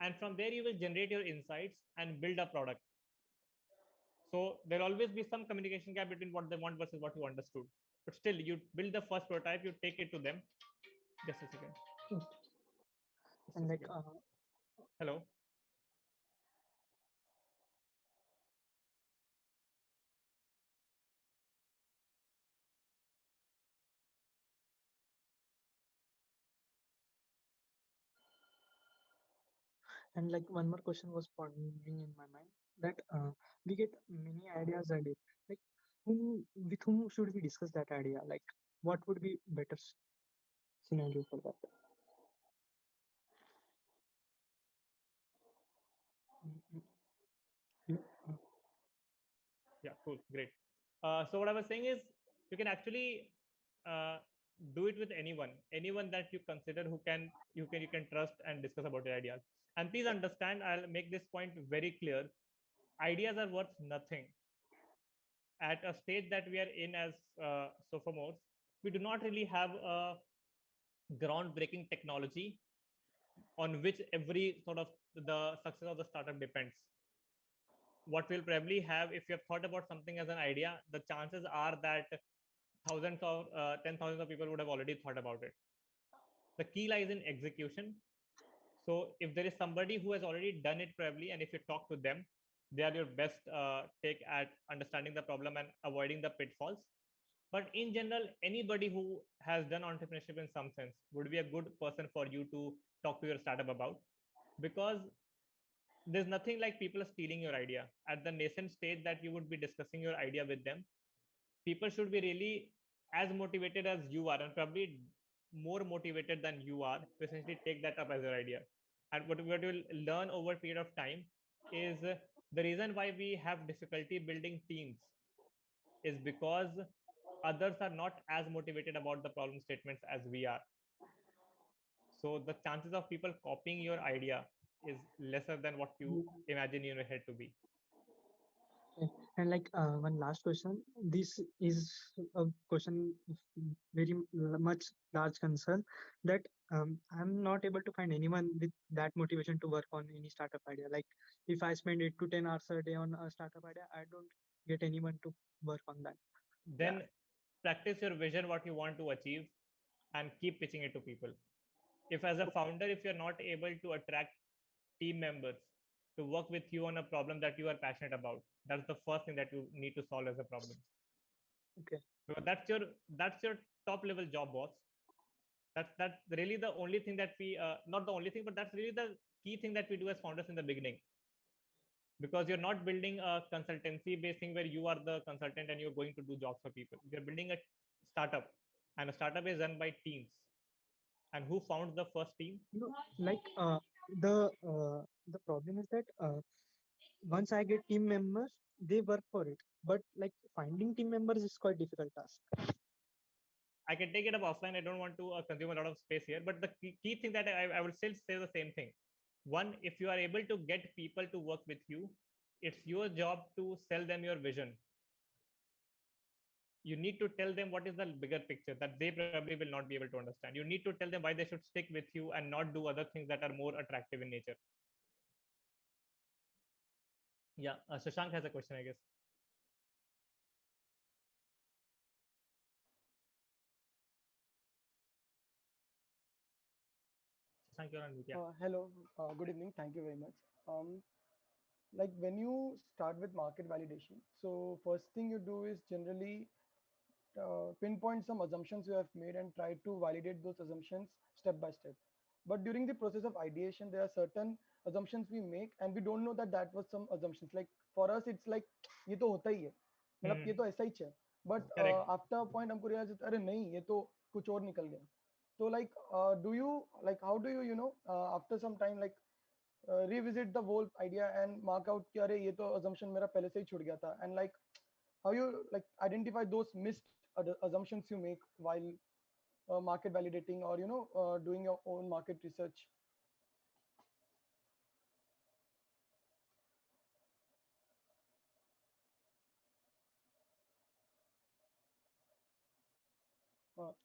and from there you will generate your insights and build a product. So there'll always be some communication gap between what they want versus what you understood. But still, you build the first prototype, you take it to them. Just a second. Mm. Just a And like second. Hello. and like one more question was pondering in my mind that we get many ideas a day. Like with whom should we discuss that idea? Like what would be better scenario for that? Mm, mm, you- uh, Yeah, cool, great. So what I was saying is, you can actually uh, do it with anyone that you consider who can you can trust and discuss about your ideas. And please understand, I'll make this point very clear. Ideas are worth nothing at a stage that we are in as sophomores. We do not really have a groundbreaking technology on which every sort of the success of the startup depends. What we'll probably have, if you have thought about something as an idea, the chances are that thousands of 10,000 of people would have already thought about it. The key lies in execution. So if there is somebody who has already done it probably, and if you talk to them, they are your best take at understanding the problem and avoiding the pitfalls. But in general, anybody who has done entrepreneurship in some sense would be a good person for you to talk to your startup about, because there's nothing like people stealing your idea at the nascent stage that you would be discussing your idea with them. People should be really as motivated as you are, and probably more motivated than you are, to essentially take that up as your idea. And what we'll learn over a period of time is the reason why we have difficulty building teams is because others are not as motivated about the problem statements as we are. So the chances of people copying your idea is lesser than what you imagine in your head to be. okay. And like one last question. This is a question of very much large concern that I'm not able to find anyone with that motivation to work on any startup idea. Like if I spend 8 to 10 hours a day on a startup idea, I don't get anyone to work on that. Yeah. Then practice your vision, what you want to achieve, and keep pitching it to people. If as a founder, if you're not able to attract team members to work with you on a problem that you are passionate about, that's the first thing that you need to solve as a problem. Okay. Because that's your top level job, boss. That's really the only thing that we not the only thing, but that's really the key thing that we do as founders in the beginning. Because you're not building a consultancy based thing where you are the consultant and you're going to do jobs for people. You're building a startup, and a startup is run by teams. And who found the first team? No, like the problem is that once I get team members, they work for it. But like finding team members is quite difficult task. I can take it up offline. I don't want to consume a lot of space here, but the key thing that I would still say the same thing. One, if you are able to get people to work with you, it's your job to sell them your vision. you need to tell them what is the bigger picture that they probably will not be able to understand. You need to tell them why they should stick with you and not do other things that are more attractive in nature. Yeah, Shashank has a question, I guess. Shashank, you're on mute. Yeah. Hello, good evening. Thank you very much. Like when you start with market validation, so first thing you do is generally pinpoint some assumptions you have made and try to validate those assumptions step by step. But during the process of ideation, there are certain assumptions we make and we don't know that that was some assumptions. Like for us, it's like ये तो होता ही है, मतलब ये तो ऐसा ही है. But after a point हमको realize अरे नहीं ये तो कुछ और निकल गया. So like do you like how do you after some time like revisit the whole idea and mark out कि अरे ये तो assumption मेरा पहले से ही छूट गया था, and like how you like identify those missed assumptions you make while market validating or doing your own market research.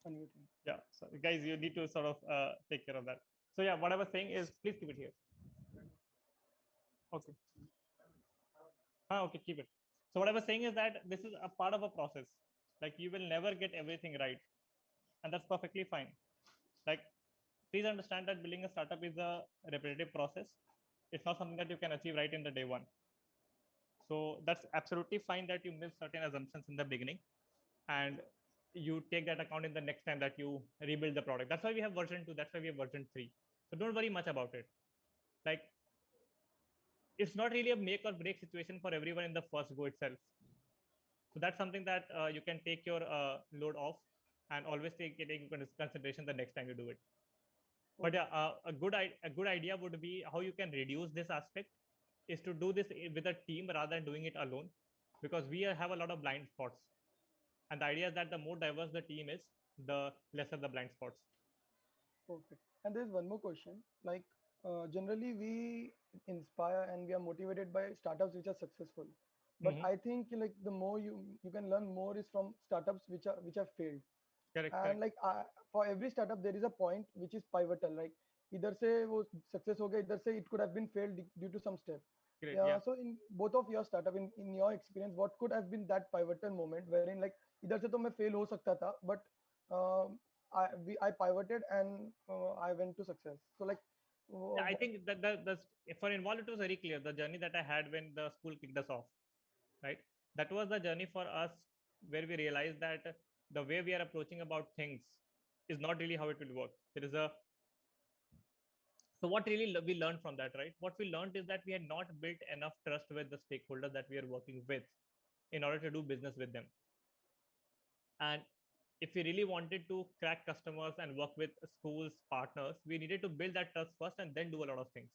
Unmuting. Yeah, so guys, you need to sort of take care of that. So yeah, what I was saying is, please keep it here. Okay. Okay, keep it. So what I was saying is that this is a part of a process. Like you will never get everything right, and that's perfectly fine. Like, please understand that building a startup is a repetitive process. It's not something that you can achieve right in the day one. So that's absolutely fine that you miss certain assumptions in the beginning, and you take that account in the next time that you rebuild the product. That's why we have version 2. That's why we have version 3. So don't worry much about it. Like, it's not really a make or break situation for everyone in the first go itself. So that's something that you can take your load off and always take it into consideration the next time you do it. But yeah, a good idea would be how you can reduce this aspect is to do this with a team rather than doing it alone, because we have a lot of blind spots. And the idea is that the more diverse the team is, the lesser the blind spots. Perfect. And there's one more question. Like generally we inspire and we are motivated by startups which are successful. But I think like the more you can learn more is from startups which have failed. Correct. And like for every startup there is a point which is pivotal. Like either say वो success हो गया, either say it could have been failed due to some step. Great, Yeah. yeah. So in both of your startup, in your experience, what could have been that pivotal moment wherein like इधर से तो मैं fail हो सकता था, but I pivoted and I went to success. So like yeah, I think that for Involve, it was very clear the journey that I had when the school kicked us off, right? That was the journey for us where we realized that the way we are approaching about things is not really how it will work. There is a so what really we learned from that, right? What we learned is that we had not built enough trust with the stakeholder that we are working with in order to do business with them. And if we really wanted to crack customers and work with schools, partners, we needed to build that trust first and then do a lot of things.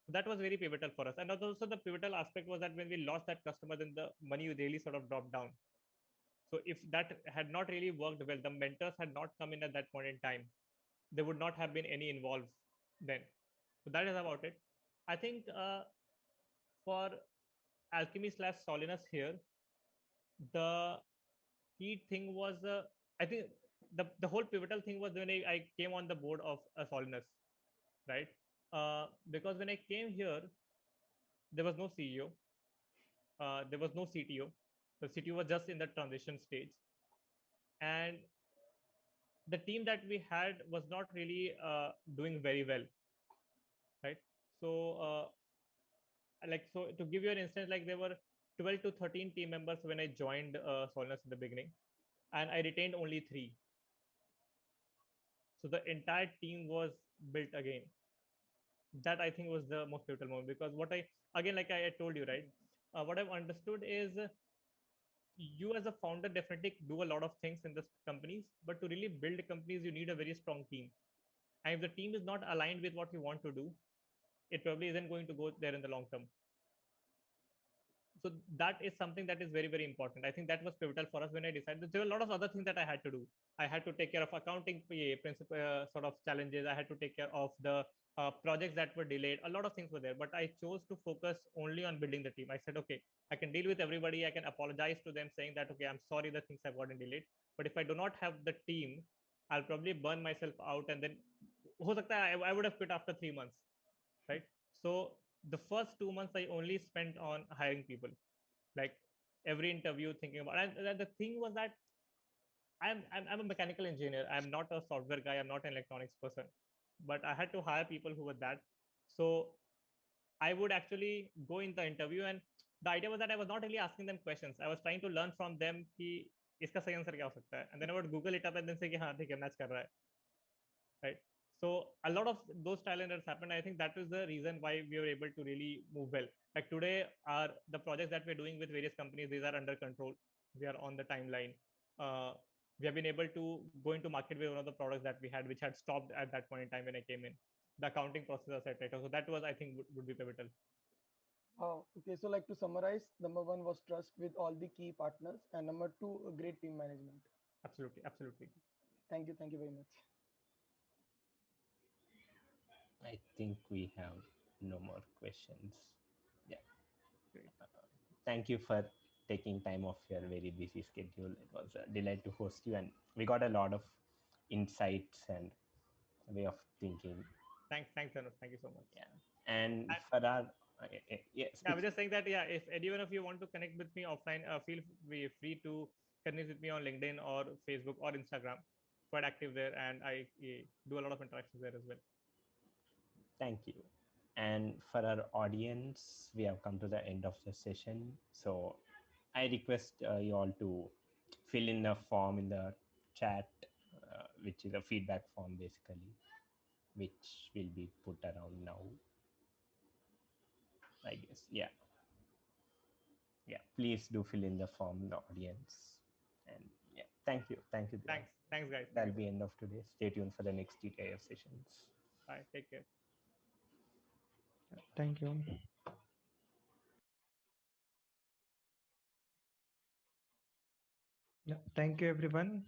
So that was very pivotal for us. And also the pivotal aspect was that when we lost that customer, then the money really sort of dropped down. So if that had not really worked well, the mentors had not come in at that point in time, there would not have been any involved then. So that is about it. I think for Alchemy / Solinus here, the key thing was I think the whole pivotal thing was when I came on the board of Solinus, right? Because when I came here, there was no CEO, there was no CTO. The CTO was just in the transition stage, and the team that we had was not really doing very well, right? So so to give you an instance, like there were 12 to 13 team members when I joined Solnus in the beginning, and I retained only 3. So the entire team was built again. That I think was the most pivotal moment, because what I again, like I told you, right, what I've understood is you as a founder definitely do a lot of things in this companies, but to really build companies you need a very strong team, and if the team is not aligned with what you want to do, it probably isn't going to go there in the long term. So that is something that is very, very important. I think that was pivotal for us when I decided. There were a lot of other things that I had to do. I had to take care of accounting principle sort of challenges. I had to take care of the projects that were delayed. A lot of things were there, but I chose to focus only on building the team. I said, okay, I can deal with everybody. I can apologize to them saying that, okay, I'm sorry that things have gotten delayed. But if I do not have the team, I'll probably burn myself out, and then ho sakta hai, I would have quit after 3 months, right? So the first 2 months I only spent on hiring people, like every interview thinking about. And the thing was that I'm a mechanical engineer. I'm not a software guy. I'm not an electronics person. But I had to hire people who were that. So I would actually go in the interview, and the idea was that I was not really asking them questions. I was trying to learn from them कि इसका सही answer क्या हो सकता है, and then I would Google it up and then say कि हाँ ठीक है मैच कर रहा है, right? So a lot of those trial and errors happened. I think that is the reason why we were able to really move well. Like today, the projects that we're doing with various companies, these are under control. We are on the timeline. We have been able to go into market with one of the products that we had, which had stopped at that point in time when I came in. The accounting process, etc. So that was, I think, would be pivotal. Okay, so like to summarize, number one was trust with all the key partners, and number two, a great team management. Absolutely, absolutely. Thank you very much. I think we have no more questions. Yeah. Great. Thank you for taking time off your very busy schedule. It was a delight to host you, and we got a lot of insights and way of thinking. Thanks, Anush. Thank you so much. Yeah. And I- for our I was just saying that, yeah, if anyone of you want to connect with me offline, feel free to connect with me on LinkedIn or Facebook or Instagram. Quite active there, and I do a lot of interactions there as well. Thank you. And for our audience, we have come to the end of the session. So I request you all to fill in a form in the chat, which is a feedback form basically, which will be put around now, I guess. Yeah. Yeah. Please do fill in the form, the audience. And yeah, thank you. Thank you. Thanks, guys. That'll be end of today. Stay tuned for the next GTIF sessions. Bye. Take care. Thank you. Yeah, thank you everyone.